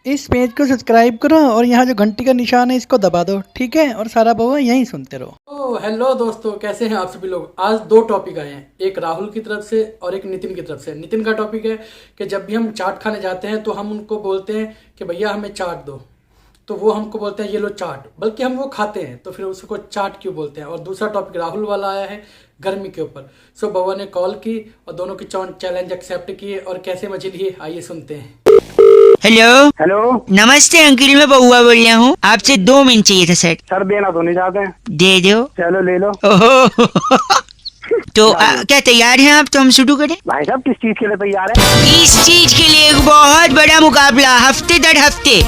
इस पेज को सब्सक्राइब करो और यहाँ जो घंटी का निशान है इसको दबा दो, ठीक है? और सारा बउआ यहीं सुनते रहो। हेलो दोस्तों, कैसे हैं आप सभी लोग। आज दो टॉपिक आए हैं, एक राहुल की तरफ से और एक नितिन की तरफ से। नितिन का टॉपिक है कि जब भी हम चाट खाने जाते हैं तो हम उनको बोलते हैं कि भैया हमें चाट दो, तो वो हमको बोलते हैं ये लो चाट, बल्कि हम वो खाते हैं तो फिर उसको चाट क्यों बोलते हैं। और दूसरा टॉपिक राहुल वाला आया है गर्मी के ऊपर। सो बउआ ने कॉल की और दोनों की चैलेंज एक्सेप्ट किए और कैसे मजे लिए आइए सुनते हैं। हेलो नमस्ते अंकिल, मैं बउआ बोल रहा हूँ। आपसे 2 मिनट चाहिए था सर। सर देना तो नहीं चाहते हैं। दे दो। चलो ले लो। तो क्या तैयार हैं आप? तो हम शुरू करें। भाई साहब किस चीज के लिए तैयार है? इस चीज के लिए एक बहुत बड़ा मुकाबला, हफ्ते दर हफ्ते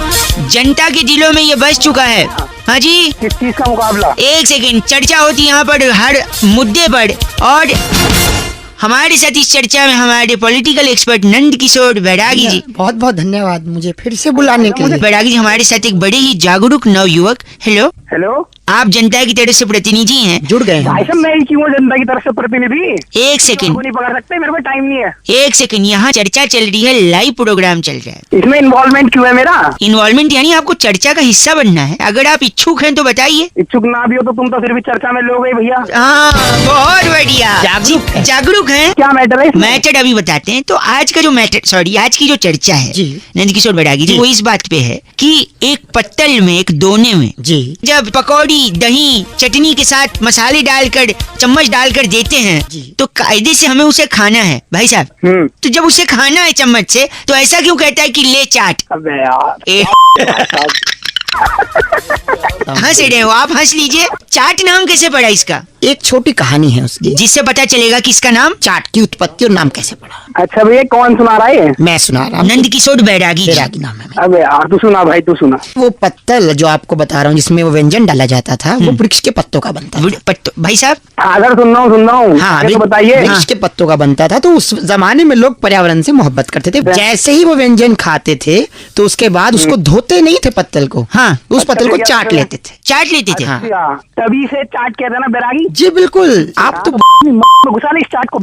जनता के दिलों में ये बस चुका है। हाँ जी। किस चीज का मुकाबला? एक सेकंड, चर्चा होती है यहाँ पर हर मुद्दे पर, और हमारे साथ इस चर्चा में हमारे पॉलिटिकल एक्सपर्ट नंद किशोर बैरागी जी। बहुत बहुत धन्यवाद मुझे फिर से बुलाने के लिए। बैरागी जी हमारे साथ एक बड़े ही जागरूक नवयुवक। हेलो हेलो, आप जनता की तरफ से प्रतिनिधि हैं। जुड़ गए हैं। भाई साहब मैं क्यों जनता की तरफ से प्रतिनिधि? एक सेकंड, नहीं पकड़ सकते, मेरे को टाइम नहीं है। एक सेकंड, यहाँ चर्चा चल रही है, लाइव प्रोग्राम चल रहा है। इसमें इन्वॉल्वमेंट क्यों है मेरा? इन्वॉल्वमेंट यानी आपको चर्चा का हिस्सा बनना है। अगर आप इच्छुक हैं तो बताइए। इच्छुक ना भी हो तो तुम तो फिर भी चर्चा में लोगे भैया। हाँ बहुत बढ़िया, जागरूक हैं। क्या मैटर है? मैटर अभी बताते हैं। तो आज का जो मैटर, सॉरी आज की जो चर्चा है जी। नंद किशोर बैरागी जी, वो इस बात पे है कि एक पत्तल में, एक दोने में जी जब पकौड़ी, दही, चटनी के साथ मसाले डालकर, चम्मच डालकर देते हैं जी। तो कायदे से हमें उसे खाना है भाई साहब। तो जब उसे खाना है चम्मच से, तो ऐसा क्यों कहता है कि ले चाट? अबे यार ए, हंस रहे हो आप, हंस लीजिए। चाट नाम कैसे पड़ा इसका? एक छोटी कहानी है उसकी, जिससे पता चलेगा कि इसका नाम चाट की उत्पत्ति और नाम कैसे पड़ा। अच्छा भैया कौन सुना रहा है? मैं सुना रहा हूँ। नंद किशोर बैरागी जी। बैरागी नाम है। अबे यार तू सुना भाई, तू सुना। वो पत्तल जो आपको बता रहा हूँ जिसमें वो व्यंजन डाला जाता था, वो वृक्ष के पत्तों का बनता था। भाई साहब हाँ सर सुन रहा हूँ। हाँ तो बताइए। वृक्ष के पत्तों का बनता था। तो उस जमाने में लोग पर्यावरण से मोहब्बत करते थे। जैसे ही वो व्यंजन खाते थे तो उसके बाद उसको धोते नहीं थे पत्तल को। हाँ, उस पत्तल को चाट लेते थे। चाट लेते थे। हाँ। तभी से चाट कहते हैं ना बैरागी जी बिल्कुल। आप तो घुसा ले इस चाट को।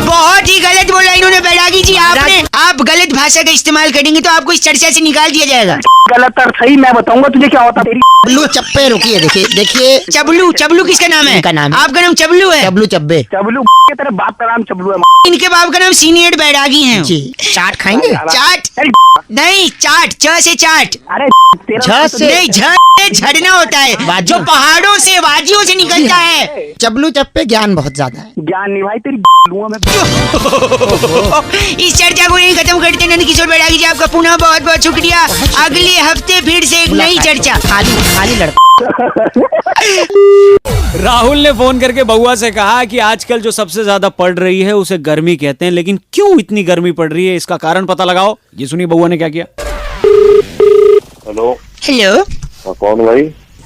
बहुत ही गलत बोला इन्होंने बैरागी जी। आपने, आप गलत भाषा का इस्तेमाल करेंगे तो आपको इस चर्चा से निकाल दिया जाएगा। गलत और सही मैं बताऊंगा तुझे क्या होता तेरी। चबलू चप्पे, रुकिए देखिए। चबलू, चबलू किसका नाम है? इनका नाम है। आपका नाम चबलू है? चबलू चब्बे। चबलू के तेरे बाप का नाम चबलू है। इनके बाप का नाम सीनियर बैरागी है जी। चाट खाएंगे? चाट नहीं, चाट, च से चाट। अरे झ से नहीं, झरना होता है जो पहाड़ों से, वादियों से निकलता है। चबलू चप्पे ज्ञान बहुत ज्यादा है। ज्ञान नहीं भाई तेरी लूंगा मैं। इस चर्चा को यही खत्म करते नंद किशोर बैरागी जी, आपका पुनः बहुत बहुत शुक्रिया। अगले हफ्ते फिर से एक नई चर्चा। खाली लड़का। राहुल ने फोन करके बउआ से कहा कि आजकल जो सबसे ज्यादा पड़ रही है उसे गर्मी कहते हैं, लेकिन क्यों इतनी गर्मी पड़ रही है इसका कारण पता लगाओ। ये सुनिए बउआ ने क्या किया। हेलो हेलो, कौन भाई?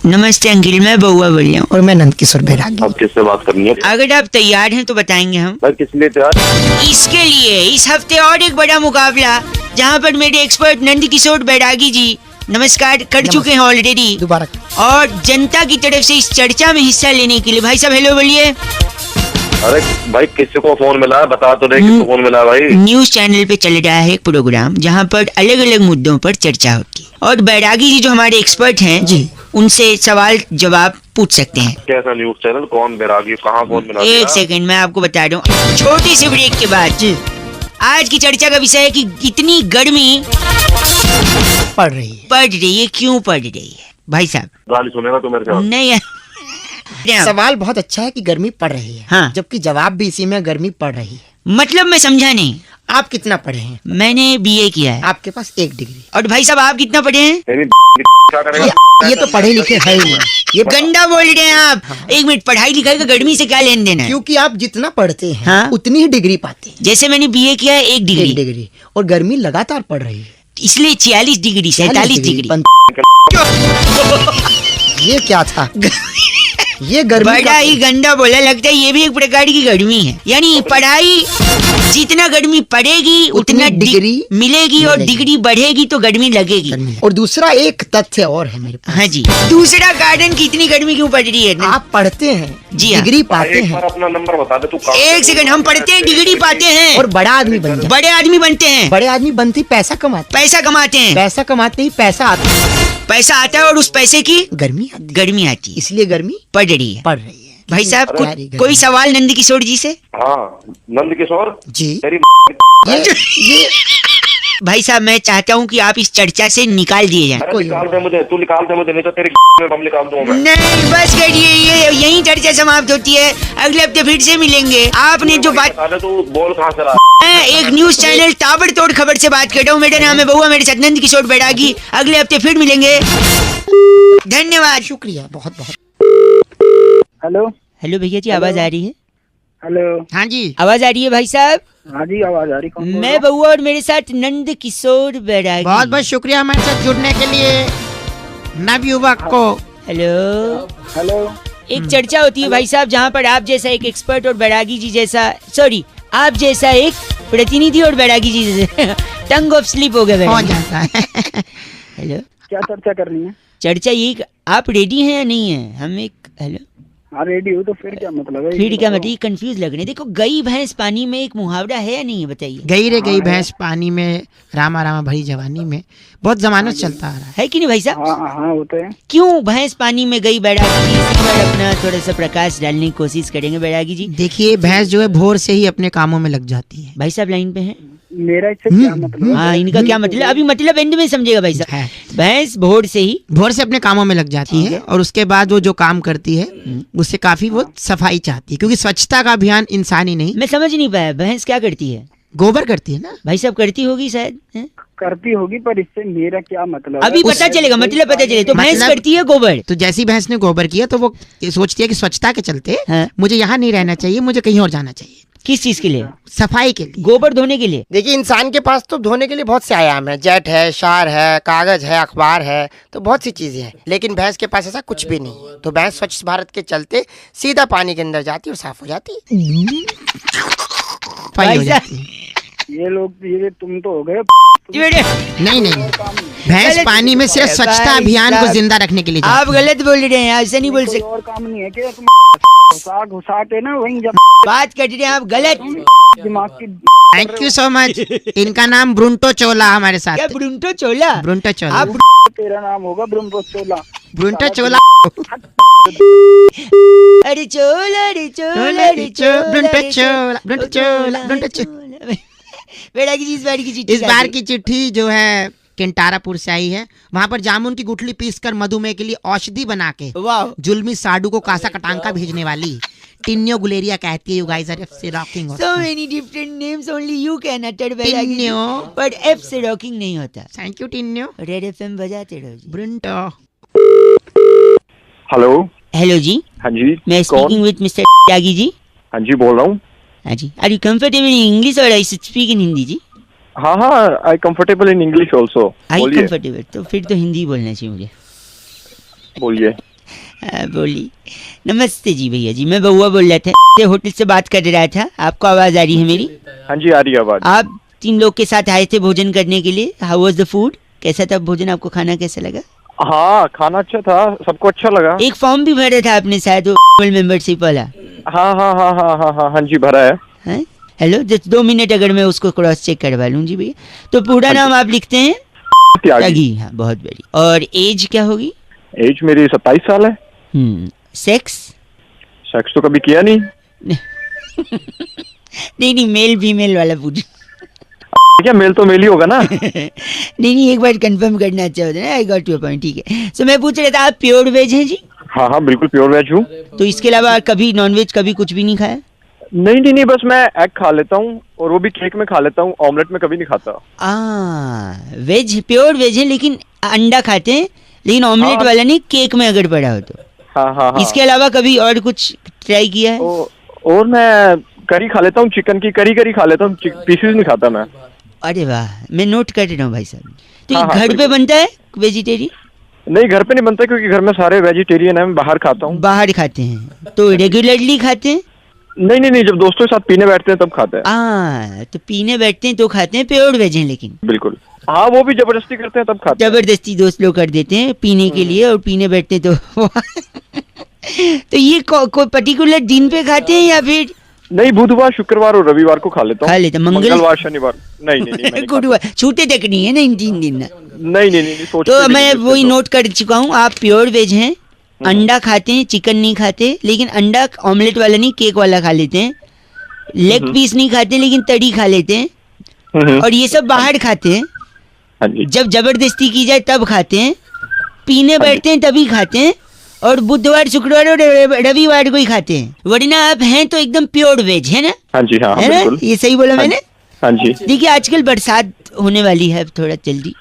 नमस्ते अंकिल, मैं बउआ बोल रहा हूँ। और मैं नंद किशोर बैरागी। आप किससे बात करनी है? अगर आप तैयार हैं तो बताएंगे हम। भाई किस लिए तैयार? इसके लिए इस हफ्ते और एक बड़ा मुकाबला, जहाँ पर मेरे एक्सपर्ट नंद किशोर बैरागी जी नमस्कार कर चुके हैं ऑलरेडी, दोबारा। और जनता की तरफ से इस चर्चा में हिस्सा लेने के लिए। भाई साहब हेलो बोलिए। अरे भाई किसी को फोन मिला है? बता तो नहीं किसको फोन मिला है भाई? न्यूज चैनल पे चल रहा है एक प्रोग्राम जहाँ पर अलग अलग मुद्दों पर चर्चा होती है, और बैरागी जी जो हमारे एक्सपर्ट हैं जी, उनसे सवाल जवाब पूछ सकते हैं। कैसा न्यूज चैनल? कौन बैरागी? कहाँ फोन मिला? एक सेकंड मैं आपको बता दूं, छोटी सी ब्रेक के बाद। जी। आज की चर्चा का विषय है कि इतनी गर्मी पड़ रही है। क्यों पड़ रही है भाई साहब? गाली सुनेगा तो मेरे साथ? नहीं सवाल बहुत अच्छा है कि गर्मी पड़ रही है। हाँ। जबकि जवाब भी इसी में, गर्मी पड़ रही है। मतलब मैं समझा नहीं। आप कितना पढ़े हैं? मैंने बीए किया है। आपके पास 1 डिग्री। और भाई साहब आप कितना पढ़े हैं? तेरी क्या करेगा? ये तो पढ़े लिखे है ही नहीं। ये गंदा बोल रहे हैं आप। एक मिनट, पढ़ाई लिखाई का गर्मी से क्या लेन देना है? क्योंकि आप जितना पढ़ते हैं हाँ? उतनी ही डिग्री पाते हैं। जैसे मैंने बीए किया है 1 1 डिग्री, डिग्री। और गर्मी लगातार पड़ रही है, इसलिए 46 डिग्री, 47 डिग्री। ये क्या था? ये गर्मी बड़ा ही गंदा बोला, लगता है ये भी एक प्रकार की गर्मी है। यानी पढ़ाई जितना गर्मी पड़ेगी उतना डिग्री मिलेगी और डिग्री बढ़ेगी तो गर्मी लगेगी। और दूसरा एक तथ्य और है मेरे पास। हाँ जी, दूसरा गार्डन की इतनी गर्मी क्यों पड़ रही है? आप पढ़ते हैं, जी हाँ। डिग्री पाते एक हैं बार अपना नंबर बता दे तू। एक सेकंड, हम पढ़ते हैं, डिग्री पाते हैं और बड़ा आदमी बन जाते बड़े आदमी बनते हैं, बड़े आदमी बनते ही पैसा कमाते पैसा कमाते हैं, पैसा कमाते ही पैसा आता है, पैसा आता है और उस पैसे की गर्मी आती गर्मी आती है, इसलिए गर्मी पड़ रही है। पड़ रही है। भाई साहब प्यारी गर्मी। कोई सवाल नंद किशोर जी से? हाँ नंद किशोर जी तेरी ये भाई साहब मैं चाहता हूँ कि आप इस चर्चा से निकाल दिए जाएं। अरे निकाल दे मुझे, तू निकाल दे मुझे, नहीं तो तेरी में बम निकाल दूंगा मैं। नहीं बस करिए, ये यही चर्चा समाप्त होती है। अगले हफ्ते फिर से मिलेंगे। आपने जो बात, बता दे तू बोल कहाँ से रहा। मैं एक न्यूज चैनल ताबड़तोड़ खबर से बात कर रहा हूँ। मेरा नाम है बउआ, मेरे साथ नंद किशोर बैरागी। अगले हफ्ते फिर मिलेंगे, धन्यवाद। शुक्रिया बहुत बहुत। हेलो हेलो भैया जी, आवाज आ रही है? हेलो। हाँ जी, आवाज आ रही है भाई साहब? हाँ जी आवाज आ रही। कौन बोल रहा मैं बउआ और मेरे साथ नंद किशोर बैरागी। बहुत बहुत शुक्रिया हमारे साथ जुड़ने के लिए नवयुवक को। हेलो। है? हेलो। एक चर्चा होती है भाई साहब, जहाँ पर आप जैसा एक एक्सपर्ट और बैरागी जी जैसा, सॉरी आप जैसा एक प्रतिनिधि और बैरागी जी जैसा टंग ऑफ स्लिप हो गया हो बैरागी। जाता है। हेलो, क्या चर्चा करनी है? चर्चा यही आप रेडी हैं या नहीं है? हम एक, हेलो, हाँ रेडी हो तो फिर क्या मतलब है? फिर क्या मतलब? कंफ्यूज लग रहे हैं। देखो, गई भैंस पानी में एक मुहावरा है या नहीं है, बताइए। गई रे गई भैंस पानी में, रामा रामा भरी जवानी में, बहुत जमानों से चलता आ रहा है। है कि नहीं भाई साहब? हाँ हाँ होते हैं। क्यों भैंस पानी में गई बैरागी जी? इस पर अपना थोड़ा सा प्रकाश डालने की कोशिश करेंगे बैरागी जी। देखिए भैंस जो है भोर से ही अपने कामों में लग जाती है। भाई साहब लाइन पे हैं? मेरा इससे क्या मतलब है? हाँ, इनका क्या मतलब? अभी मतलब एंड में समझेगा भाई साहब। है। भैंस भोर से ही भोर से अपने कामों में लग जाती है और उसके बाद वो जो काम करती है उससे काफी वो सफाई चाहती है, क्योंकि स्वच्छता का अभियान इंसान ही नहीं मैं समझ नहीं पाया, भैंस क्या करती है? गोबर करती है ना। भाई साहब करती होगी शायद, हैं? करती होगी, पर इससे मेरा क्या मतलब है? अभी पता चलेगा, मतलब पता चले। तो भैंस मतलब- करती है गोबर। तो जैसी भैंस ने गोबर किया तो वो ये सोचती है कि स्वच्छता के चलते हाँ। मुझे यहाँ नहीं रहना चाहिए, मुझे कहीं और जाना चाहिए, किस चीज के लिए? सफाई के लिए। गोबर धोने के लिए? देखिए इंसान के पास तो धोने के लिए बहुत से आयाम है, जेट है, शार है, कागज है, अखबार है, तो बहुत सी चीजें हैं। लेकिन भैंस के पास ऐसा कुछ भी नहीं है। तो भैंस स्वच्छ भारत के चलते सीधा पानी के अंदर जाती है और साफ हो जाती है। सफाई हो भाई जाती है। ये लोग ये तुम तो हो गए। नहीं नहीं, भैंस गलत- पानी में सिर्फ स्वच्छता भाई अभियान को साहब, जिंदा रखने के लिए आप जाती है। गलत बोल रहे हैं, ऐसा नहीं बोल कोई सकते। और काम नहीं है क्या? तुम घुसा के ना वहीं जब बात कर रहे हैं आप गलत। दिमाग की थैंक यू सो मच। इनका नाम ब्रुंटो चोला हमारे साथ क्या है। ब्रुंटो चोला? ब्रुंटो चोला। आप तेरा नाम होगा ब्रह्मचोला। ब्रुंटो चोला। अरे चोला, अरे चोला, अरे चोला, ब्रुंटो चोला, ब्रुंटो चोला, ब्रुंटो चोला। बैरागी जी, इस बार की चिट्ठी इस बार की चिट्ठी जो है केंटारापुर से आई है। वहाँ पर जामुन की गुठली पीसकर मधुमेह के लिए औषधि बना के वाह, जुल्मी साडू को कासा कटांका भेजने वाली टिन्यो गुलेरिया कहती है, you guys are FC rocking. so many different names only you can utter Bairagi ji. Tinyo. but F से रॉकिंग नहीं होता। Thank you Tinyo. Red FM बजाते रहो जी। ब्रुंटो। हेलो। हेलो जी, हाँ जी मैं कौन? Speaking with mister Tyagi ji. हाँ जी बोल रहा हूँ। हाँ जी, are you comfortable in English और I should speak in Hindi जी? हाँ हाँ I comfortable in English also. I बोलिए कंफर्टेबल, तो फिर तो हिंदी बोलना चाहिए मुझे। बोलिए। हाँ, बोलिए। नमस्ते जी भैया जी, मैं बउआ बोल रहा था, होटल से बात कर रहा था। आपको आवाज आ रही है मेरी? हाँ जी आ रही है आवाज। आप 3 लोग के साथ आए थे भोजन करने के लिए। How was the food? कैसा था भोजन? आपको खाना कैसा लगा? हाँ खाना अच्छा था, सबको अच्छा लगा। एक फॉर्म भी भरा था आपने शायद, वो मेंबरशिप वाला। हाँ हाँ हाँ हाँ हाँ हाँ हाँ जी भरा है। हैं? हेलो, जस्ट 2 मिनट अगर मैं उसको क्रॉस चेक करवा लूँ जी भैया। तो पूरा नाम आप लिखते हैं? त्यागी। त्यागी, हाँ बहुत बड़ी। और एज क्या होगी? एज मेरी 27 साल है। सेक्स? सेक्स तो कभी किया नहीं। नहीं, मेल फीमेल वाला पूछ। क्या मेल तो मेल ही होगा ना। नहीं, एक बार कंफर्म करना अच्छा होता है ना। आई गॉट योर पॉइंट, ठीक है। सो मैं पूछ रहा था, आप प्योर वेज हैं जी? हाँ हाँ बिल्कुल प्योर वेज हूँ। तो इसके अलावा कभी नॉन वेज कभी कुछ भी नहीं खाया? नहीं नहीं नहीं, बस मैं एग खा लेता हूँ और वो भी केक में खा लेता हूँ, ऑमलेट में कभी नहीं खाता। वेज, प्योर वेज है लेकिन अंडा खाते हैं, लेकिन ऑमलेट हाँ। वाला नहीं, केक में अगर पड़ा हो तो। हाँ हाँ हाँ। इसके अलावा कभी और कुछ ट्राई किया है? और मैं करी खा लेता हूँ, चिकन की करी खा लेता हूँ, पीसेस नहीं खाता मैं। अरे वाह, मैं नोट कर रहा हूँ भाई साहब। तो हाँ, ये हाँ, घर पे बिल्कुल। बनता है वेजिटेरियन? नहीं घर पे नहीं बनता क्योंकि घर में सारे वेजिटेरियन है, मैं बाहर खाता हूँ। बाहर खाते हैं? तो रेगुलरली खाते हैं? नहीं, जब दोस्तों के साथ पीने बैठते हैं तब खाते हैं। तो पीने बैठते हैं तो खाते हैं, प्योर वेज हैं लेकिन। बिल्कुल, हाँ, वो भी जबरदस्ती करते हैं तब खाते हैं। जबरदस्ती दोस्त लोग कर देते हैं पीने के लिए, और पीने बैठते हैं तो तो ये कोई पर्टिकुलर दिन पे खाते हैं या फिर? नहीं, बुधवार, शुक्रवार और रविवार को खा लेता हूँ। खा लेते हैं, मंगलवार, शनिवार नहीं। गुरुवार छूटे तक नहीं है ना इन 3 दिन ना। नहीं, तो मैं वही नोट कर चुका हूँ, आप प्योर वेज हैं, अंडा खाते हैं, चिकन नहीं खाते, लेकिन अंडा ऑमलेट वाला नहीं, केक वाला खा लेते हैं, लेग पीस नहीं खाते लेकिन तड़ी खा लेते हैं, और ये सब बाहर खाते हैं। हाँ जी। जब जबरदस्ती की जाए तब खाते हैं, पीने बैठते हैं तभी खाते हैं, और बुधवार, शुक्रवार और रविवार को ही खाते हैं, वरना आप हैं तो एकदम प्योर वेज है ना? हाँ जी, हाँ, है ना? बिल्कुल। ये सही बोला मैंने? हाँ जी। देखिए आजकल बरसात होने वाली है थोड़ा जल्दी,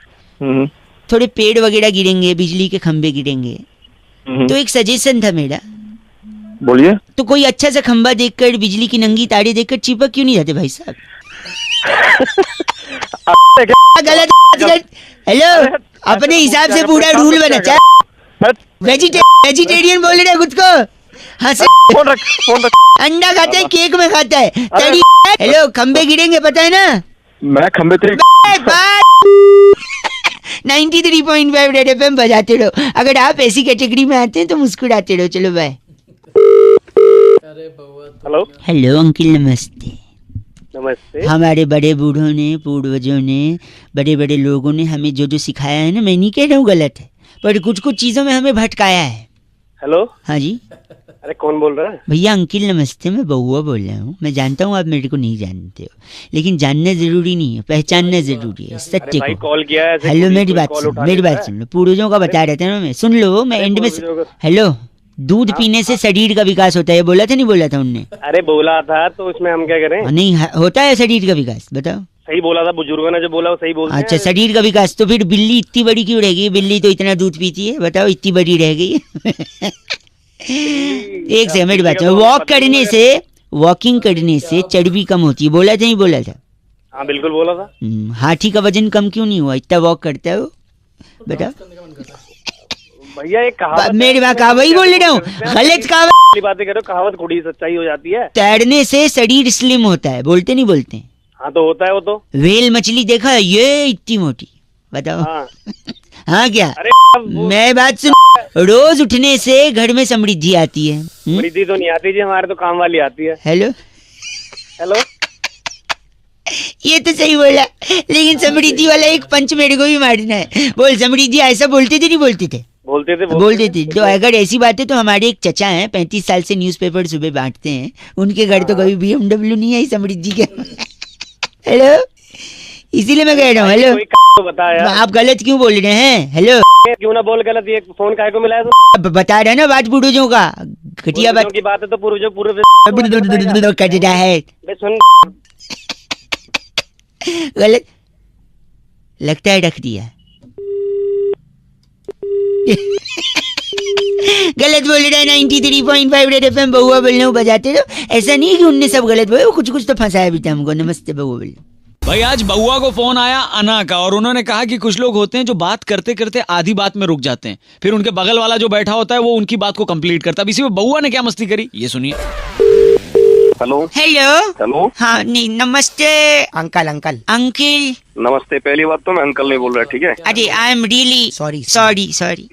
थोड़े पेड़ वगैरह गिरेंगे, बिजली के खंभे गिरेंगे, तो एक सजेशन था मेरा। बोलिए। तो कोई अच्छा सा खंभा देखकर, बिजली की नंगी तारे देखकर चिपक क्यों नहीं जाते भाई साहब? गलत। हेलो, अपने हिसाब से पूरा रूल बना। वेजिटेरियन बोल रहे खुद को? फोन रख। अंडा खाता है, केक में खाता है, तड़ी। हेलो, खंबे गिरेंगे पता है ना? मैं खंबे थे। 93.5 रेड एफएम बजाते रहो। अगर आप ऐसी कैटेगरी में आते हैं तो मुस्कुराते रहो। चलो बाय। हेलो अंकिल, नमस्ते। नमस्ते। हमारे बड़े बूढ़ों ने, पूर्वजों ने, बड़े बड़े लोगों ने हमें जो सिखाया है ना, मैं नहीं कह रहा हूँ गलत है, पर कुछ चीजों में हमें भटकाया है। हेलो। हाँ जी। अरे कौन बोल रहा है? भैया अंकिल नमस्ते, मैं बउआ बोल रहा हूँ। मैं जानता हूँ आप मेरे को नहीं जानते हो, लेकिन जानना जरूरी नहीं है, पहचानना जरूरी है सत्य को। कॉल किया है। हेलो, मेरी बात सुन लो। पूर्वजों का बता रहा था ना मैं, सुन लो, मैं एंड में। हेलो, दूध पीने से शरीर का विकास होता है, ये बोला था नहीं बोला था उनने? अरे बोला था, तो उसमें हम क्या करें? नहीं होता है शरीर का विकास, बताओ। सही बोला था, बुजुर्गों ने जो बोला वो सही बोलते हैं। अच्छा, शरीर का विकास। तो फिर बिल्ली इतनी बड़ी क्यों रह गई? बिल्ली तो इतना दूध पीती है, बताओ, इतनी बड़ी रह गई। एक से मेरी बात, वॉकिंग करने से चर्बी कम होती है, बोला था नहीं बोला था? हाँ बिल्कुल बोला था। हाथी का वजन कम क्यों नहीं हुआ? इतना वॉक करता है वो, बताओ भैया। एक कहावत, मेरी बात वही बोल रहा हूँ, गलत कहावत बातें करो, कहावत थोड़ी सच्चाई हो जाती है। तैरने से शरीर स्लिम होता है, बोलते नहीं बोलते? हाँ तो होता है वो तो। व्हेल मछली देखा है, ये इतनी मोटी, बताओ। हाँ क्या? मैं बात सुन, रोज उठने से घर में समृद्धि आती है। समृद्धि तो नहीं आती जी, हमारे तो काम वाली आती है। हेलो। ये तो सही बोला, लेकिन समृद्धि वाला एक पंच मेरे को भी मारना है। बोल समृद्धि, ऐसा बोलते थे नहीं बोलते थे? बोलते थे। तो अगर ऐसी बात है तो हमारे एक चचा हैं, 35 साल से न्यूज़पेपर सुबह बांटते हैं, उनके घर तो कभी BMW नहीं आई समृद्धि के। हेलो, इसीलिए मैं कह रहा हूँ। हेलो, तो बता यार, आप गलत क्यों बोल रहे हैं? हेलो, क्यों ना बोल गलत, ये फोन काहे को मिला है? तो बता रहे ना बात पूर्वजों का, घटिया बात की बात है तो पूर्वजों पूर्व कर रहा है। सुन, गलत लगता है, रख दिया। गलत बोल रहा है। 93.5 रेड एफएम, बउआ बोल रहा हूँ, बजाते रहो। ऐसा नहीं है कि उनने सब गलत बोले, कुछ तो फंसाया भी था हमको। नमस्ते बउआ बोल। भाई आज बउआ को फोन आया अना का, और उन्होंने कहा कि कुछ लोग होते हैं जो बात करते करते आधी बात में रुक जाते हैं, फिर उनके बगल वाला जो बैठा होता है वो उनकी बात को कंप्लीट करता है। अब इसी में बउआ ने क्या मस्ती करी, ये सुनिए। हेलो। हाँ नहीं, नमस्ते अंकल। नमस्ते। पहली बात तो मैं अंकल नहीं बोल रहा, ठीक है? अरे आई एम रियली सॉरी।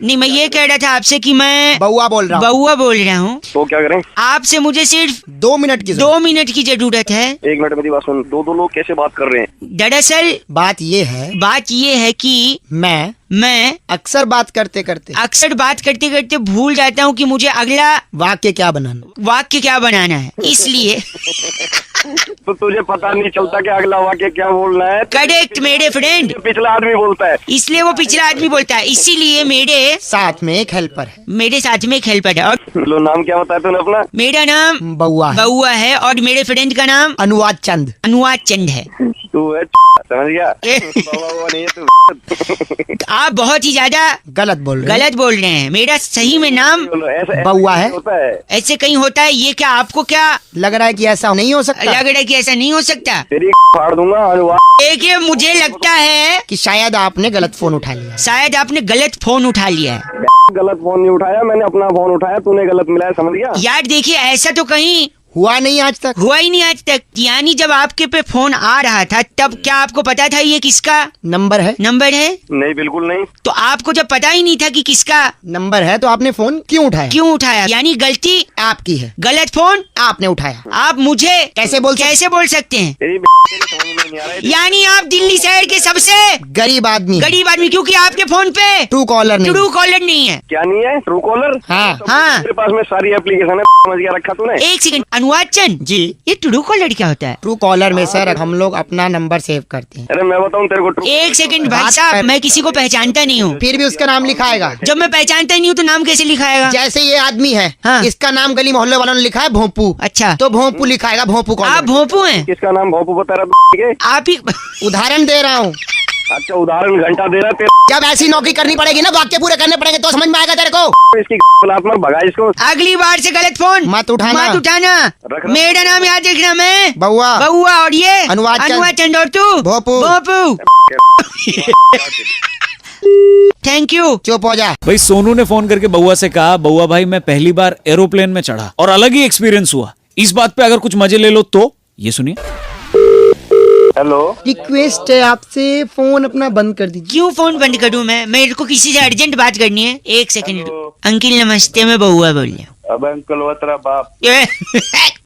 नहीं, मैं ये कह रहा था आपसे कि मैं बउआ बोल रहा हूँ। तो क्या करें? आपसे मुझे सिर्फ 2 मिनट की जरूरत है। 1 मिनट मेरी बात सुन। दो लोग कैसे बात कर रहे हैं? दरअसल बात ये है कि मैं अक्सर बात करते करते भूल जाता हूँ कि मुझे अगला वाक्य क्या बनाना है, इसलिए तो तुझे पता नहीं चलता कि अगला वाक्य क्या बोलना है? करेक्ट मेरे फ्रेंड, पिछला आदमी बोलता है, इसलिए वो पिछला आदमी बोलता है, इसीलिए मेरे साथ में एक हेल्पर है। और लो, नाम क्या बताया तूने अपना? मेरा नाम बउआ है, और मेरे फ्रेंड का नाम अनुवाद चंद है। तू है समझ गया? बाबा नहीं है तू। आप बहुत ही ज्यादा गलत बोल रहे हैं। मेरा सही में नाम बउआ है। ऐसे कहीं होता है ये? क्या आपको क्या लग रहा है कि ऐसा नहीं हो सकता? तेरी फाड़ दूंगा। देखिए, मुझे लगता है कि शायद आपने गलत फोन उठा लिया है। गलत फोन नहीं उठाया मैंने, अपना फोन उठाया, तूने गलत मिलाया, समझ गया? यार देखिए, ऐसा तो कहीं हुआ नहीं आज तक। हुआ ही नहीं आज तक। यानी जब आपके पे फोन आ रहा था तब क्या आपको पता था ये किसका नंबर है? नंबर है? नहीं बिल्कुल नहीं। तो आपको जब पता ही नहीं था कि किसका नंबर है तो आपने फोन क्यों उठाया? क्यों उठाया? यानी गलती आपकी है। गलत फोन आपने उठाया। आप मुझे कैसे बोल सकते हैं? तेरी समझ में नहीं आ रहा है। यानी आप दिल्ली शहर के सबसे गरीब आदमी। गरीब आदमी, क्योंकि आपके फोन पे ट्रू कॉलर नहीं। ट्रू कॉलर नहीं है। क्या नहीं है? True collar? हाँ हाँ। मेरे पास में सारी एप्लीकेशन है, समझ गया रखा तूने। एक सेकंड, अनुवाद चंद जी, ये ट्रू कॉलर क्या होता है? ट्रू कॉलर में सर हम लोग अपना नंबर सेव करते हैं। अरे मैं बताऊं तेरे को ट्रू। एक सेकंड भाई साहब, मैं किसी को पहचानता नहीं हूँ। फिर भी उसका नाम लिखाएगा। जब मैं पहचानता ही नहीं हूँ तो नाम कैसे लिखाएगा? जैसे ये आदमी है, हाँ। इसका नाम गली मोहल्ले वालों ने लिखा है भोंपू। अच्छा, तो भोंपू लिखाएगा, भोंपू आप कॉलर। भोंपू हैं? किसका नाम भोपू बता रहा है? आप ही उदाहरण दे रहा हूँ। अच्छा उदाहरण घंटा दे रहा है जब ऐसी नौकरी करनी पड़ेगी ना, वाक्य पूरे करने पड़ेंगे तो समझ में आएगा तेरे को। इसकी में भगा इसको। अगली बार से गलत फोन मत उठाना। मत उठाना। रख। मेरा नाम याद रखना। मैं बउआ। बउआ और ये अनुवाद चंद और तू भोपू। भोपू। Thank you. चुप हो जा। भाई सोनू ने फोन करके बउआ से कहा, बउआ भाई मैं पहली बार एरोप्लेन में चढ़ा और अलग ही एक्सपीरियंस हुआ, इस बात पे अगर कुछ मजे ले लो तो। ये सुनिए। हेलो। रिक्वेस्ट है आपसे, फोन अपना बंद कर दीजिए। क्यों फोन बंद करूं मैं? मेरे को किसी से अर्जेंट बात करनी है। एक सेकंड। अंकिल नमस्ते, मैं बउआ बोल रहा हूँ। अब अंकल वो तेरा बाप।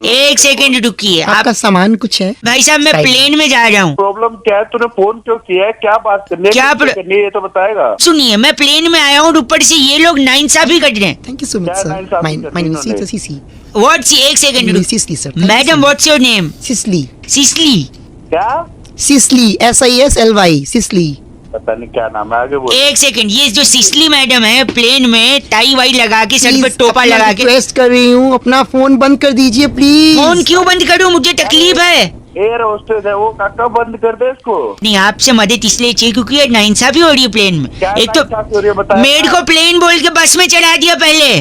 एक सेकंड रुकिए। आप आपका सामान कुछ है? भाई साहब मैं साइड। प्लेन में जा रहा हूँ। प्रॉब्लम क्या है? तूने फोन क्यों किया है? क्या बात करनी क्या करनी है ये तो बताएगा। सुनिए, मैं प्लेन में आया हूँ और ऊपर से ये लोग नाइंसाफी कर रहे हैं। थैंक यू सो मच क्या सर। नाइंसाफी माय करनी नेम तूने? Is CC. व्हाट्स? एक second Sisly sir. Madam, what's your name? Sisly. Sisly. क्या? Sisly, SISLY, Sisly. पता नहीं क्या नाम है, आगे बोल। एक सेकंड, ये जो सिसली मैडम है प्लेन में टाई वाई लगा के, सर पे टोपा लगा के। रिक्वेस्ट कर रही हूँ, अपना फोन बंद कर दीजिए प्लीज। फोन क्यों बंद करूं? मुझे तकलीफ है। एयर होस्टेस है वो, काका बंद कर दे इसको। नहीं, आपसे मदद इसलिए चाहिए क्योंकि ये नाइंसाफी हो रही है प्लेन में। क्या एक तो नाइंसाफी हो रही है बताया? मेड को प्लेन बोल के बस में चढ़ा दिया पहले।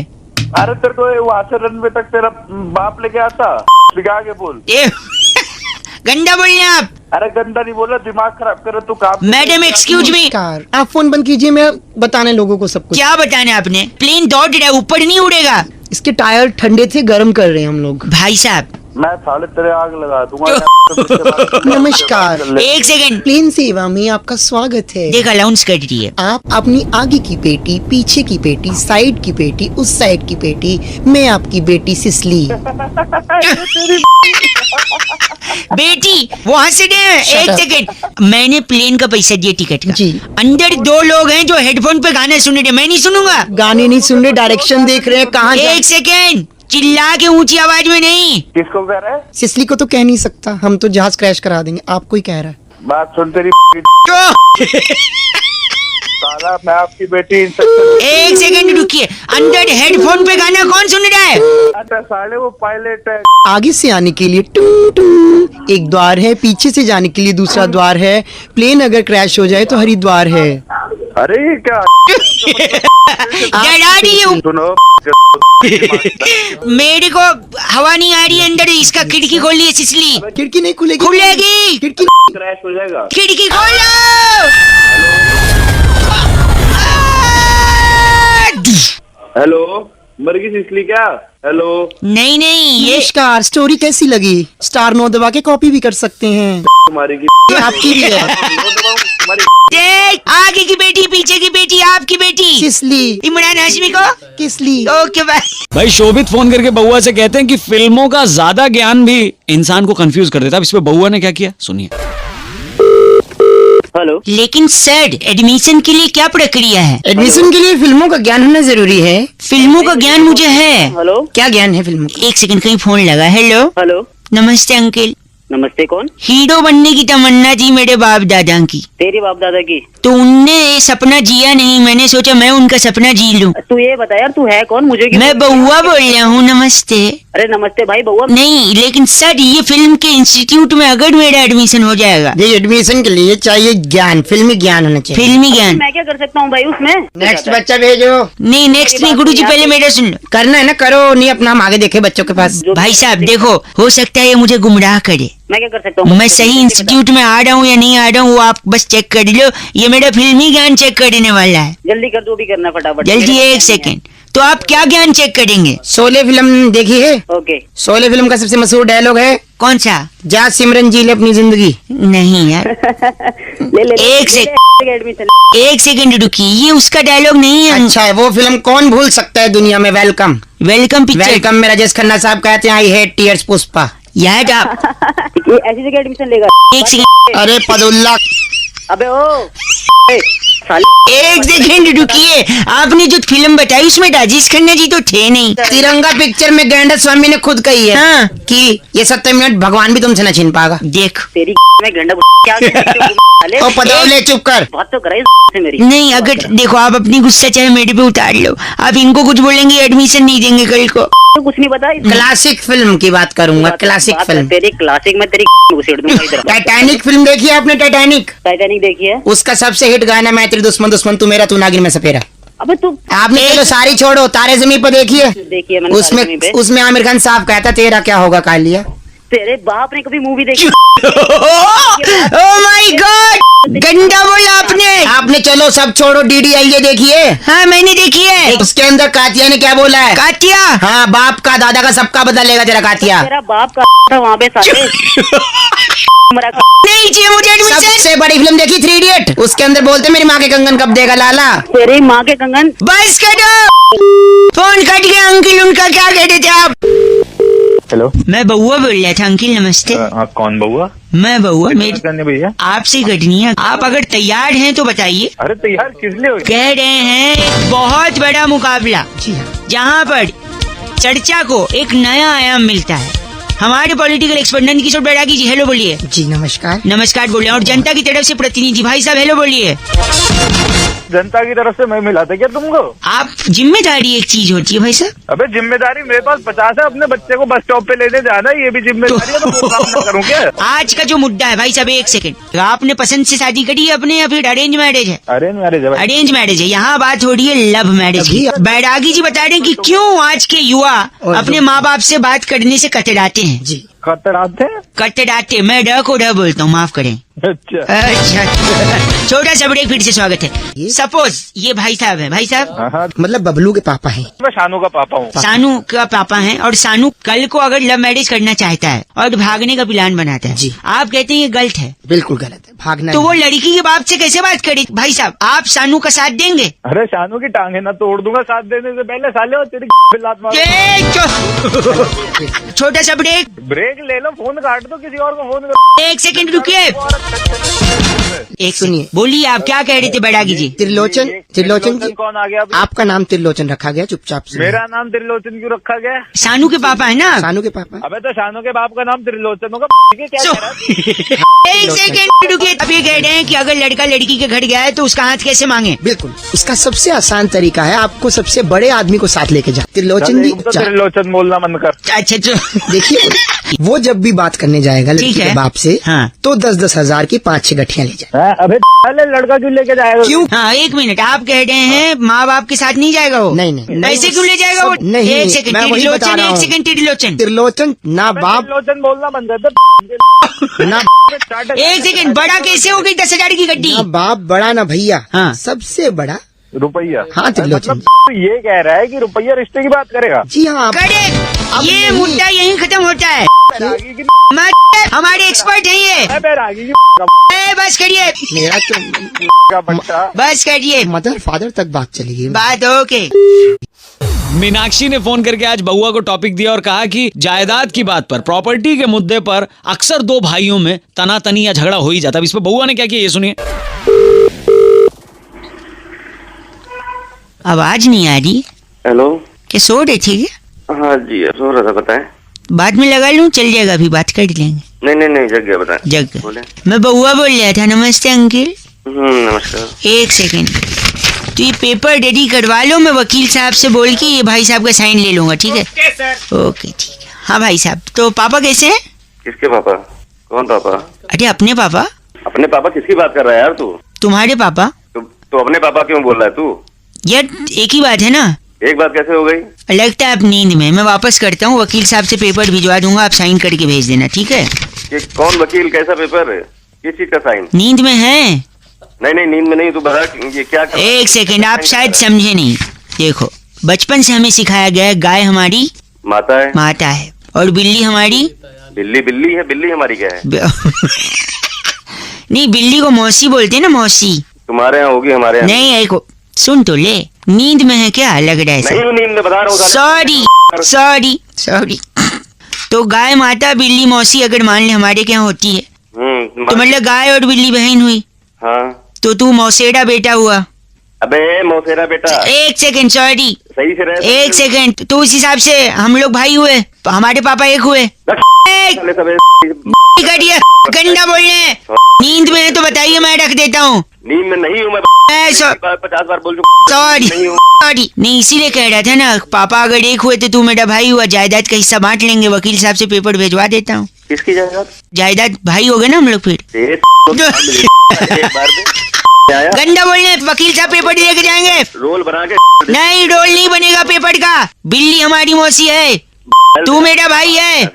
अरे तेरे को वहाँ से रनवे तक तेरा बाप लेके आता। आगे बोल। गंदा बोल रहे हैं आप। अरे गंदा नहीं बोला, दिमाग खराब करे तू काम। Madam excuse me. आप फोन बंद कीजिए, मैं बताने लोगों को सब कुछ। क्या बताना आपने? प्लेन दौड़ रहा है, ऊपर नहीं उड़ेगा। इसके टायर ठंडे थे, गर्म कर रहे हैं हम लोग। भाई साहब मैं साले तेरे आग लगा दूंगा। नमस्कार। एक सेकंड, प्लेन सेवा में आपका स्वागत है। देख अलाउंस कर रही है। आप अपनी आगे की पेटी, पीछे की पेटी, साइड की पेटी, उस साइड की पेटी, मैं आपकी बेटी सिसली। बेटी वो हंस रहे हैं। Shut एक up. सेकंड, मैंने प्लेन का पैसा दिया टिकट का। जी। अंदर दो लोग हैं जो हेडफोन पे गाना सुन रहे हैं, मैं नहीं सुनूंगा। गाने नहीं सुन रहे, डायरेक्शन देख रहे हैं कहाँ जा। एक सेकंड, चिल्ला के ऊंची आवाज में नहीं। किसको कह रहा है? सिसली को तो कह नहीं सकता, हम तो जहाज क्रैश करा देंगे। आपको ही कह रहा है। बात सुन तेरी। क्यों? साला मैं आपकी बेटी इंस्ट्रक्टर। एक सेकंड रुकिए, अंदर हेडफोन पे गाना कौन सुन रहा है? अच्छा साले वो पायलट है। आगे से आने के लिए टू टू एक द्वार है, पीछे से जाने के लिए दूसरा द्वार है। प्लेन अगर क्रैश हो जाए तो हरिद्वार है। अरे ये क्या डरा रही है। सुनो। मेरे को हवा नहीं आ रही है अंदर, इसका खिड़की खोलिए सिसली। खिड़की नहीं खुलेगी। खुलेगी। खिड़की क्रैश हो जाएगा। खिड़की खोलो। हेलो, मर गई इसलिए क्या? हेलो। नहीं नहीं, ये नमस्कार। स्टोरी कैसी लगी? स्टार 9 दबा के कॉपी भी कर सकते हैं। तुम्हारी की ये आपकी भी है। देख, आगे की बेटी, पीछे की बेटी, आपकी बेटी सिसली। इमरान हाशमी को किसली। Okay bye. भाई शोभित फोन करके बउआ से कहते हैं कि फिल्मों का ज्यादा ज्ञान भी इंसान को कंफ्यूज कर देता है। अब इस पे बउआ ने क्या किया सुनिए। हेलो। लेकिन सर, एडमिशन के लिए क्या प्रक्रिया है? एडमिशन के लिए फिल्मों का ज्ञान होना जरूरी है। फिल्मों का ज्ञान मुझे है। हेलो। क्या ज्ञान है फिल्मों का? एक सेकंड, कहीं फोन लगा। हेलो। हेलो। नमस्ते अंकल। नमस्ते, कौन? हीरो बनने की तमन्ना थी मेरे बाप दादा की, तेरी बाप दादा की? तो उनने ये सपना जिया नहीं, मैंने सोचा मैं उनका सपना जी लूं। तू ये बता यार, तू है कौन? मुझे क्यों? मैं बउआ बोल रहा हूँ। नमस्ते। अरे नमस्ते भाई, बउआ नहीं, लेकिन सर ये फिल्म के इंस्टीट्यूट में अगर मेरा एडमिशन हो जाएगा। ये एडमिशन के लिए चाहिए ज्ञान, फिल्मी ज्ञान होना चाहिए। फिल्मी ज्ञान। मैं क्या कर सकता हूँ भाई उसमें? नेक्स्ट बच्चा भेजो। नहीं नेक्स्ट नहीं गुरुजी, पहले मेरा सुन लो। करना है ना, करो, नहीं अपना हम आगे देखे बच्चों के पास। भाई साहब देखो, हो सकता है ये मुझे गुमराह करे। मैं क्या कर सकता हूँ? मैं सही इंस्टीट्यूट में आ रहा हूँ या नहीं आ रहा हूँ, वो आप बस चेक कर लो। ये मेरा फिल्मी ज्ञान चेक करने वाला है। जल्दी कर, जो भी करना है फटाफट। जल्दी। एक सेकंड तो आप क्या ज्ञान चेक करेंगे? शोले फिल्म देखी है? ओके शोले फिल्म का सबसे मशहूर डायलॉग है, कौन सा? जा सिमरन जी ले अपनी जिंदगी। नहीं यार, एक सेकंड रुकिए, ये उसका डायलॉग नहीं है। अच्छा है, वो फिल्म कौन भूल सकता है दुनिया में। Welcome welcome picture. वेलकम में राजेश खन्ना साहब कहते हैं आई हेट टीयर्स पुष्पा। यार आप ऐसी जगह एडमिशन लेगा? एक सेकंड, अरे पदुल्ला, अबे ओ एक सेकंड रुकिए। आपने जो फिल्म बताई उसमें राजेश खन्ना जी तो थे नहीं। तिरंगा पिक्चर में गैंडा स्वामी ने खुद कही है हाँ। कि ये 70 मिनट भगवान भी तुमसे न छीन पाएगा। देख तेरी में गंडा क्या ओ पदौले चुप कर। बात तो कराई से मेरी। नहीं, अगर देखो आप अपनी गुस्सा चाहे मेरे पे उतार लो, आप इनको कुछ बोलेंगे एडमिशन नहीं देंगे कल को। तो कुछ नहीं पता। क्लासिक फिल्म की बात करूंगा, क्लासिक फिल्म। तेरी क्लासिक में तेरी घुसेड़ दूंगा इधर। टाइटैनिक फिल्म देखी है आपने? टाइटैनिक टाइटैनिक देखी है? उसका सबसे हिट गाना मैं तेरी दुश्मन दुश्मन तू मेरा तू नागिन में सपेरा। अबे तू आपने चलो सारी छोड़ो, तारे जमीन पर देखी है? देखी है मैंने। उसमें उसमें आमिर खान साहब कहता तेरा क्या होगा कालिया। तेरे बाप ने कभी मूवी देखी? ओह माय गॉड, गंदा बोला आपने। आपने चलो सब छोड़ो DDLJ देखिए? हाँ मैंने देखी है। उसके अंदर कातिया ने क्या बोला है? कातिया? हाँ, बाप का दादा का सबका बदला लेगा तेरा कातिया। तेरा बाप का था वहाँ पे साले। नहीं चाहिए मुझे एडमिशन। सबसे बड़ी फिल्म देखी 3 इडियट? उसके अंदर बोलते मेरी माँ के कंगन कब देगा लाला। तेरी माँ के कंगन। बस करो, फोन कट गया। अंकिल उनका क्या कह रहे थे आप? हेलो, मैं बउआ बोल रहा था। अंकिल नमस्ते। आप कौन बउआ? मैं बउआ, मेरी करने भैया? आपसे कटनी है। आप अगर तैयार हैं तो बताइए। अरे तैयार किस लिए हुई? कह रहे हैं एक बहुत बड़ा मुकाबला जहाँ पर चर्चा को एक नया आयाम मिलता है। हमारे पॉलिटिकल एक्सपर्ट नंदकिशोर बैरागी जी हेलो बोलिए। जी नमस्कार। नमस्कार बोलिए। और जनता की तरफ से प्रतिनिधि भाई साहब हेलो बोलिए। जनता की तरफ से मैं मिला था क्या तुमको? आप जिम्मेदारी एक चीज होती है भाई साहब। अबे जिम्मेदारी मेरे पास 50 है, अपने बच्चे को बस स्टॉप पे लेने जाना है, ये भी जिम्मेदारी है, तो वो काम ना करूँ क्या? आज का जो मुद्दा है भाई साहब, एक सेकंड, आपने पसंद से शादी करी है अपने या फिर अरेंज मैरिज है? अरेंज मैरिज है भाई। अरेंज मैरिज है। यहाँ बात हो रही है लव मैरिज की। बैरागी जी बता रहे हैं कि क्यों आज के युवा अपने माँ बाप से बात करने से कतराते हैं। जी खतराते हैं? कतराते, मैं ड को ड बोलता हूँ, माफ करें। अच्छा छोटा सा ब्रेक, फिर से स्वागत है। सपोज ये भाई साहब है, भाई साहब हाँ, मतलब बबलू के पापा हैं। मैं शानू का पापा हूँ। सानू का पापा हैं और सानू कल को अगर लव मैरिज करना चाहता है और भागने का प्लान बनाता है जी। आप कहते हैं ये गलत है, बिल्कुल गलत है, भागना तो वो नहीं। लड़की के बाप से कैसे बात करे? भाई साहब आप सानू का साथ देंगे? अरे शानू की टांगे ना तोड़ दूंगा साथ देने से पहले साले, और तेरी लात मार। छोटा सा ब्रेक। ब्रेक ले लो, फोन काट दो, किसी और को फोन करो। एक सेकंड रुकिए, एक सुनिए। बोलिए आप क्या कह रहे थे बैरागी जी? त्रिलोचन, त्रिलोचन जी, कौन आ गया? आपका नाम त्रिलोचन रखा गया, चुपचाप से। मेरा नाम त्रिलोचन क्यों रखा गया? सानू के पापा है ना? सानू के पापा। अबे तो शानू के बाप का नाम त्रिलोचन होगा। क्या कह रहा है? एक सेकंड रुकिए। अब ये कह रहे हैं कि अगर लड़का लड़की के घर गया है तो उसका हाथ कैसे मांगे? बिल्कुल, उसका सबसे आसान तरीका है आपको सबसे बड़े आदमी को साथ लेके जा। त्रिलोचन जी, तो त्रिलोचन बोलना बंद कर। अच्छा देखिए वो जब भी बात करने जाएगा लड़की ठीक है। के बाप से, हाँ। तो 10-10 हजार की 5-6 गठियां ले जाए। अबे पहले लड़का क्यों लेके जाएगा? क्यों? हाँ एक मिनट, आप कह रहे हैं माँ बाप के साथ नहीं जाएगा वो? नहीं। ऐसे क्यों ले जाएगा वो? नहीं, एक सेकंड, मैं वही बता त्रिलोचन, रहा एक हूँ। सेकंड त्रिलोचन। त्रिलोचन ना बाप त्रिलोचन बोलना बंद कर दे। ना एक सेकंड, बड़ा कैसे हो गई 10,000 की गड्डी? ना बाप बड़ा ना भैया, हाँ। सबसे बड़ा रुपया। हाँ त्रिलोचन मतलब ये कह रहा है कि रुपया रिश्ते की बात करेगा? जी हाँ। करेक्ट, अब ये नहीं। मुद्दा यहीं खत्म होता है। बैरागी की हमारे एक्सपर्ट हैं ये। बैरागी की बस करिए, मेरा तो का बच्चा। बस करिए, मदर फादर तक बात चली गई। बात ओके। मीनाक्षी ने फोन करके आज बउआ को टॉपिक दिया और कहा कि जायदाद की बात पर, प्रॉपर्टी के मुद्दे पर अक्सर दो भाइयों में तनातनी या झगड़ा हो ही जाता है। इस पर बउआ ने क्या किया ये सुनिए। आवाज नहीं आ रही? हेलो। क्या सो रहे थे क्या? हाँ जी सो रहा था, बताएं। बाद में लगा लूं, चल जाएगा, अभी बात कर लेंगे। नहीं जग गया, बताएं। जग गया। बोले। मैं बउआ बोल रहा था। नमस्ते अंकिल। नमस्कार। एक सेकंड, तो ये पेपर रेडी करवा लो, मैं वकील साहब से बोल के ये भाई साहब का साइन ले लूंगा, ठीक है? ओके ठीक है। हाँ भाई साहब, तो पापा कैसे हैं? किसके पापा? कौन पापा? अरे अपने पापा। अपने पापा किसकी बात कर रहा है यार तू? तुम्हारे पापा। तो अपने पापा क्यों बोल रहा है तू? यार एक ही बात है ना। एक बात कैसे हो गई? लगता है आप नींद में। मैं वापस करता हूँ, वकील साहब से पेपर भिजवा दूंगा, आप साइन करके भेज देना, ठीक है? ये कौन वकील, कैसा पेपर है, किस चीज का साइन? नींद में है? नहीं नींद में नहीं, तू बता ये क्या कर... एक सेकंड, आप शायद समझे नहीं। देखो बचपन से हमें सिखाया गया है गाय हमारी माता है। माता है और बिल्ली हमारी बिल्ली बिल्ली है। बिल्ली हमारी क्या है? नहीं, बिल्ली को मौसी बोलते हैं ना, मौसी। तुम्हारे यहाँ होगी, हमारे यहाँ नहीं, एक सुन तो ले, नींद में है क्या? लग रहा है नहीं हूँ, नींद में बता रहा हूँ। Sorry sorry sorry. तो गाय माता बिल्ली मौसी अगर मान ले हमारे क्या होती है, तो मतलब गाय और बिल्ली बहन हुई। हाँ, तो तू मौसेरा बेटा हुआ। अबे मौसेरा बेटा। एक सेकंड, सॉरी, सही से रहे। एक सेकंड। तो उस हिसाब से हम लोग भाई हुए, हमारे पापा एक हुए। गंदा बोल रहे हैं। नींद में है तो बताइए, मैं रख देता हूँ। नींद में नहीं हूँ मैं। 50 बार बोल चुका। सॉरी सॉरी, नहीं इसीलिए कह रहा था ना, पापा अगर एक हुए तो तू मेरा भाई हुआ, जायदाद का हिस्सा बांट लेंगे। वकील साहब से पेपर भेजवा देता हूँ। किसकी जायदाद? जायदाद भाई हो गए ना हम लोग फिर। गंदा बोलने, वकील साहब पेपर लेके जाएंगे। रोल बना के नहीं, रोल नहीं बनेगा पेपर का। बिल्ली हमारी मौसी है, तू मेरा भाई है,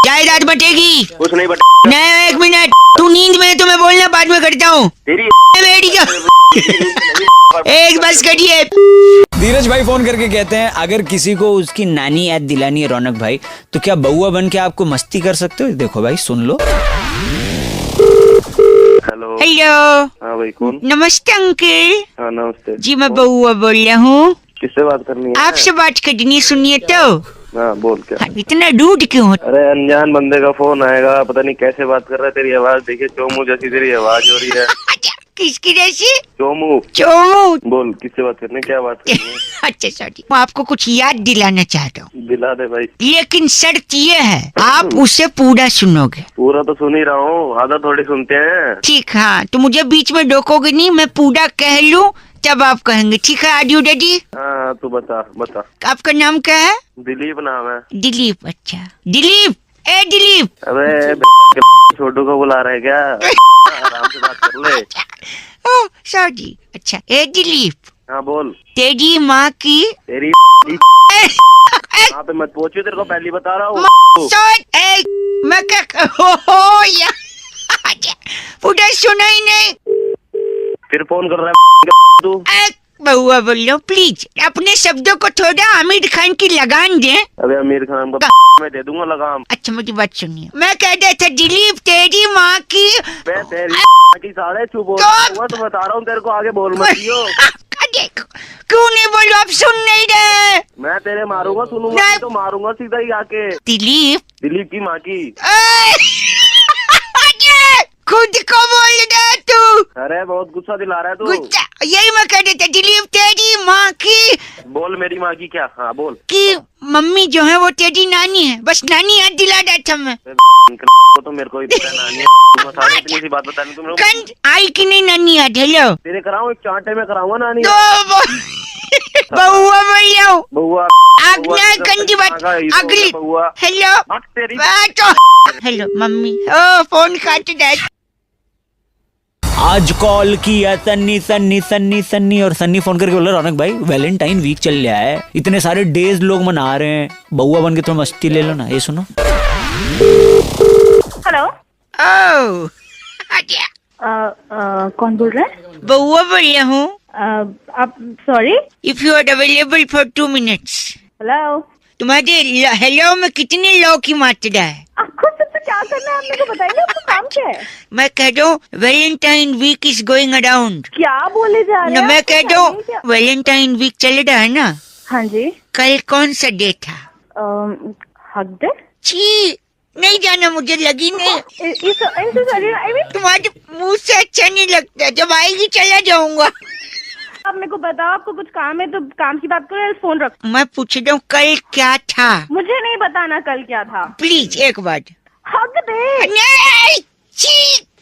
जायदाद बटेगी। कुछ नहीं बटे। नहीं, एक मिनट, तू नींद में है तो मैं बोलना बाद में करता हूँ। तेरी बेटी का एक बस करिए। धीरज भाई फोन करके कहते हैं अगर किसी को उसकी नानी याद दिलानी है रौनक भाई, तो क्या बउआ बन के आपको मस्ती कर सकते हो? देखो भाई, सुन लो। हेलो। हेलो। हाँ भाई, कौन? नमस्ते अंकल। हाँ नमस्ते जी, मैं बउआ बोल रहा हूँ। किससे बात करनी है? आपसे बात करनी, सुनिए तो। हाँ बोल। क्या? हाँ, इतना रूड क्यों हो? अरे अनजान बंदे का फोन आएगा, पता नहीं कैसे बात कर रहा है। तेरी आवाज देखिए, चोमू जैसी तेरी आवाज हो रही है। किसकी जैसी? चोमू। चोमू। बोल, किससे बात करनी है? क्या बात करनी है? अच्छा सॉरी, मैं आपको कुछ याद दिलाना चाहता हूँ। दिला दे भाई। लेकिन शर्त ये है, आप उसे पूरा सुनोगे। पूरा तो सुन ही रहा हूँ, आधा थोड़ी सुनते हैं। ठीक, हाँ, तो मुझे बीच में रोकोगे नहीं, मैं पूरा कह लूँ तब आप कहेंगे। ठीक है, आर यू रेडी? हाँ तू बता बता। आपका नाम क्या है? दिलीप नाम है। दिलीप। अच्छा दिलीप, ए दिलीप। अबे छोटू को बुला रहे क्या? आराम से बात कर ले। Oh sorry. अच्छा, ए दिलीप। हाँ बोल। तेरी माँ की तेरी वहाँ पे मत पहुंचियो, तेरे को पहले बता रहा हूँ। मैं क्या हो या पूरा सुना ही नहीं। फिर फोन कर रहा है तू। बउआ बोल लो, प्लीज अपने शब्दों को थोड़ा आमिर खान की लगान दे। अबे आमिर खान को मैं दे दूंगा लगाम। अच्छा मेरी बात सुनिए, मैं कह रहा था दिलीप तेरी माँ की तेरी साढ़े चुप हो तो बता रहा हूँ तेरे को, आगे बोल मत दियो। क्यों नहीं बोलो, आप सुन नहीं रहे? मैं तेरे मारूंगा, सुनूंगा तो मारूंगा सीधा ही आके। दिलीप की माँ की। खुद को बोल रहा तू। अरे बहुत गुस्सा दिला रहा है तू। गुस्सा, यही मैं कह देता दिलीप तेरी माँ की। बोल मेरी माँ की क्या? हाँ बोल। कि मम्मी जो है वो तेरी नानी है, बस नानी याद दिला रहा था मैं। तो मेरे को ही पता नानी है। इतनी सी बात बता दी तुम। आई कि नहीं नानी याद? हेलो तेरे कराऊं, एक चांटे में कराऊंगा नानी। बउआ बोल रहा हूँ। बउआ आज्ञा गंदी बात अगली। हेलो हेलो मम्मी। ओ फोन काट दे। आज कॉल किया सन्नी सन्नी सन्नी सन्नी, और सन्नी फोन करके बोला रौनक भाई वैलेंटाइन वीक चल रहा है, इतने सारे डेज लोग मना रहे हैं, बउआ बन के थोड़ा मस्ती ले लो ना। ये सुनो। हेलो। ओह कौन बोल रहा है? बउआ बोल रहा हूँ। आप sorry. If you are available for 2 minutes। Hello. तुम्हारे हेलो में कितने लौ की मात्रा है? आपको सबसे क्या करना है, आप मेरे को बताइए, आपको काम क्या है? मैं कह रहा हूँ Valentine week is going around. क्या बोले जा रहे हैं? मैं कह रहा हूँ वैलेंटाइन वीक चल रहा है ना। हाँ जी। कल कौन सा डे था? हक डे। छी, नहीं जाना, मुझे लगी नहीं। तुम्हारे मुंह से अच्छा नहीं लगता, जब आएगी चला जाऊंगा। आप मेरे को बताओ, आपको कुछ काम है तो काम की बात करो या फोन रखो। मैं पूछ रहा हूँ कल क्या था? मुझे नहीं बताना कल क्या था। प्लीज एक बार। हक डे। नहीं,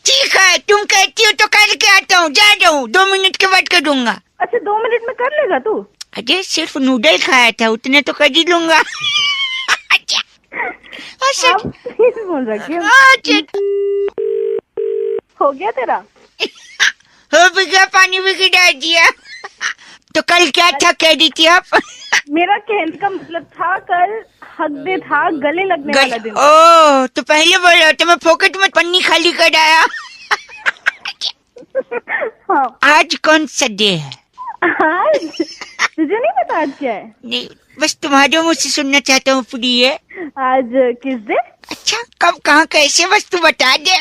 ठीक है, तुम कहती हो तो करके आता हूँ, जा रहा हूँ, 2 मिनट के बाद कर दूंगा। अच्छा 2 मिनट में कर लेगा तू? अरे सिर्फ नूडल खाया था, उतने तो कर ही लूंगा। बोल रखिए। हो गया तेरा? हो भी गया, पानी भी गिरा दिया। तो कल क्या था कह दी थी आप? मेरा कहने का मतलब था कल हक डे था, गले लगने वाला दिन। ओह, तो पहले बोलो तो मैं पॉकेट में पन्नी खाली कर आया। हाँ। आज कौन सा डे है? आज तुझे नहीं पता आज क्या है? नहीं, बस तुम्हारे मुझसे सुनना चाहता हूँ प्रिय। आज किस दिन? अच्छा, कब, कहाँ, कैसे, बस तू बता दे।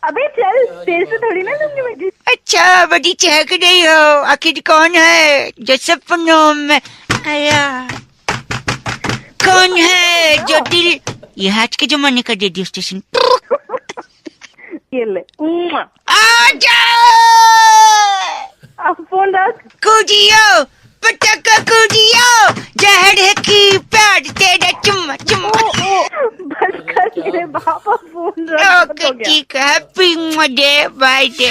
अबे चल, तेरे से थोड़ी ना लूंगी मैं gift। अच्छा, बड़ी चहक रही हो, आखिर कौन है जो सपनों में आया? कौन है जो दिल, ये आज के जमाने का रेडियो स्टेशन। ये ले। आजा, अब फोन रख। कूदियो पटका कूदियो, जहर है की प्यार तेरा चुम्मा चुम्मा। बस कर मेरे बापा, फोन रख। ओके ठीक है, हैप्पी डे, बाय डे।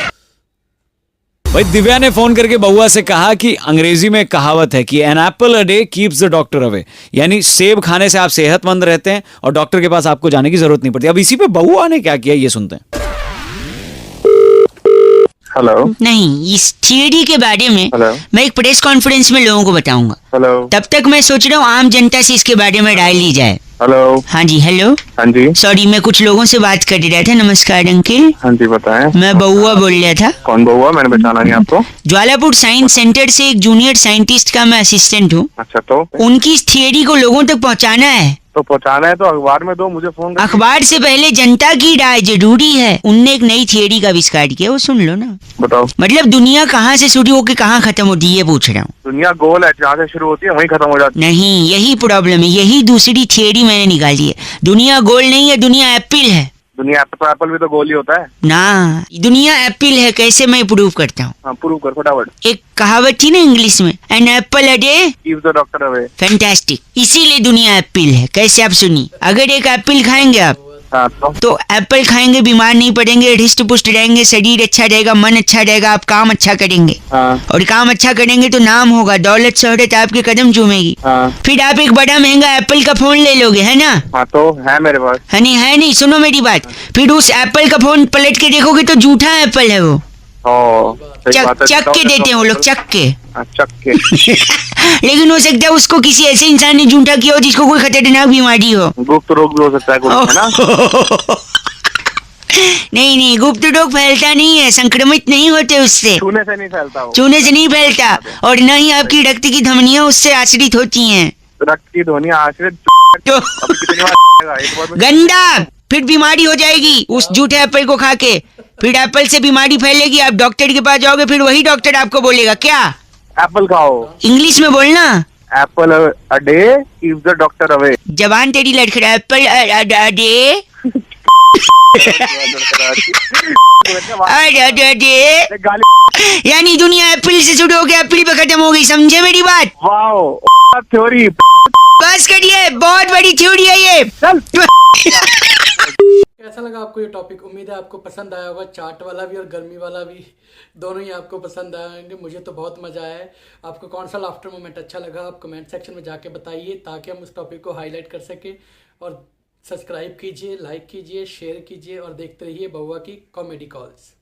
भाई दिव्या ने फोन करके बउआ से कहा कि अंग्रेजी में कहावत है कि an apple a day keeps the doctor away, यानी सेब खाने से आप सेहतमंद रहते हैं और डॉक्टर के पास आपको जाने की जरूरत नहीं पड़ती। अब इसी पे बउआ ने क्या किया, ये सुनते हैं। हेलो। नहीं, इस थियरी के बारे में हेलो। मैं एक प्रेस कॉन्फ्रेंस में लोगों को बताऊंगा। हेलो। तब तक मैं सोच रहा हूँ आम जनता से इसके बारे में राय ली जाए। हेलो। हाँ जी, हेलो। हाँ जी। सॉरी, मैं कुछ लोगों से बात कर रहा था। नमस्कार अंकिल। हाँ जी बताएं। मैं बउआ बोल रहा था। कौन बउआ? मैंने पहचाना नहीं आपको। ज्वालापुर साइंस सेंटर से एक जूनियर साइंटिस्ट का मैं असिस्टेंट हूँ। अच्छा, तो उनकी इस थियरी को लोगों तक पहुँचाना है। तो पहुंचाना है तो अखबार में दो, मुझे फोन कर। अखबार से पहले जनता की राय जरूरी है। उनने एक नई थियरी का आविष्कार किया, वो सुन लो ना। बताओ। मतलब दुनिया कहाँ से शुरू होकर कहाँ खत्म होती है, ये पूछ रहा हूँ। दुनिया गोल है, जहाँ से शुरू होती है वहीं खत्म हो जाती है। नहीं, यही प्रॉब्लम है, यही दूसरी थियरी मैंने निकाली है। दुनिया गोल नहीं है, दुनिया एप्पल है। दुनिया एप्पल भी तो गोल ही होता है ना, दुनिया एप्पल है। कैसे, मैं प्रूव करता हूँ। हाँ, प्रूव कर फटाफट। एक कहावत थी ना इंग्लिश में, an apple a day keeps the doctor away. Fantastic, इसीलिए दुनिया एप्पल है। कैसे, आप सुनिए। अगर एक एप्पल खाएंगे आप, हाँ, तो एप्पल खाएंगे, बीमार नहीं पड़ेंगे, हृष्ट पुष्ट रहेंगे, शरीर अच्छा रहेगा, मन अच्छा रहेगा, आप काम अच्छा करेंगे। हाँ, और काम अच्छा करेंगे तो नाम होगा, दौलत शोहरत आपके कदम चूमेगी। हाँ, फिर आप एक बड़ा महंगा एप्पल का फोन ले लोगे, है ना? हाँ, तो है मेरे पास। है नहीं, सुनो मेरी बात। फिर उस एप्पल का फोन पलट के देखोगे तो झूठा एप्पल है वो। चक के देते हैं वो लोग, चक के। चक के। लेकिन हो सकता है उसको किसी ऐसे इंसान ने झूठा किया हो जिसको कोई खतरनाक बीमारी हो। गुप्त रोग भी हो सकता है, है ना? नहीं, गुप्त रोग फैलता नहीं है, संक्रमित नहीं होते उससे। छूने से नहीं फैलता वो। छूने से नहीं फैलता, और न ही आपकी रक्त की धमनियां उससे आश्रित होती हैं। रक्त की ध्वनियां आश्रित। तो अभी कितनी बार एक बार में। गंदा, फिर बीमारी हो जाएगी उस झूठे एप्पल को खा के। फिर एप्पल से बीमारी फैलेगी, आप डॉक्टर के पास जाओगे, फिर वही डॉक्टर आपको बोलेगा क्या? एप्पल खाओ। इंग्लिश में बोलना। Apple a day keeps the doctor away. जबान तेरी लड़खड़ा। एप्पल अ डे, यानी दुनिया एप्पल से शुरू हो गया, एप्पल पे खत्म हो गई। समझे मेरी बात? Wow, theory. बस करिए, बहुत बड़ी थ्योरी है ये। कैसा लगा आपको ये टॉपिक? उम्मीद है आपको पसंद आया होगा। चाट वाला भी और गर्मी वाला भी, दोनों ही आपको पसंद आए होंगे। मुझे तो बहुत मजा आया है। आपको कौन सा लाफ्टर मोमेंट अच्छा लगा, आप कमेंट सेक्शन में जाके बताइए, ताकि हम उस टॉपिक को हाईलाइट कर सकें। और सब्सक्राइब कीजिए, लाइक कीजिए, शेयर कीजिए और देखते रहिए बउआ की कॉमेडी कॉल्स।